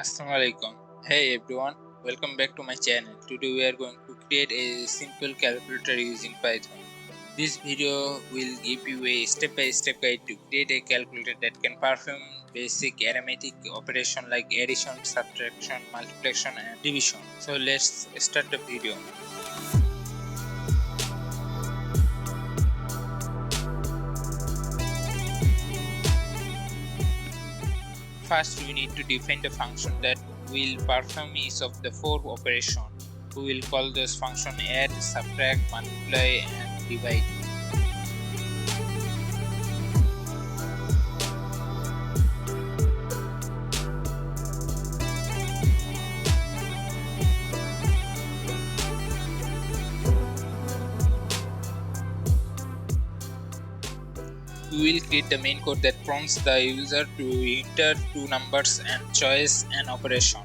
Assalamu alaikum. Hey everyone, welcome back to my channel. Today we are going to create a simple calculator using Python. This video will give you a step-by-step guide to create a calculator that can perform basic arithmetic operation like addition, subtraction, multiplication and division. So let's start the video. First, we need to define the function that will perform each of the four operations. We will call this function add, subtract, multiply, and divide. We will create the main code that prompts the user to enter two numbers and choose an operation.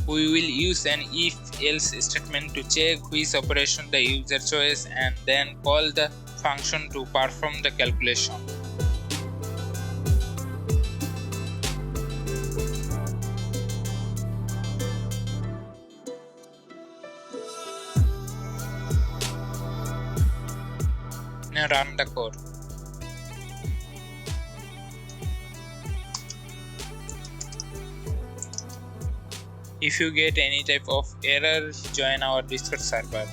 We will use an if-else statement to check which operation the user chose and then call the function to perform the calculation. Now run the code. If you get any type of error, join our Discord server.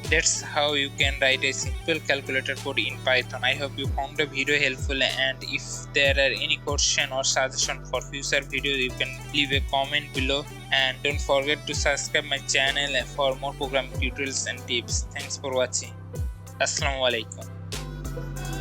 That's how you can write a simple calculator code in Python. I hope you found the video helpful, and if there are any question or suggestion for future videos, you can leave a comment below, and don't forget to subscribe my channel for more programming tutorials and tips. Thanks for watching. Assalamu alaikum.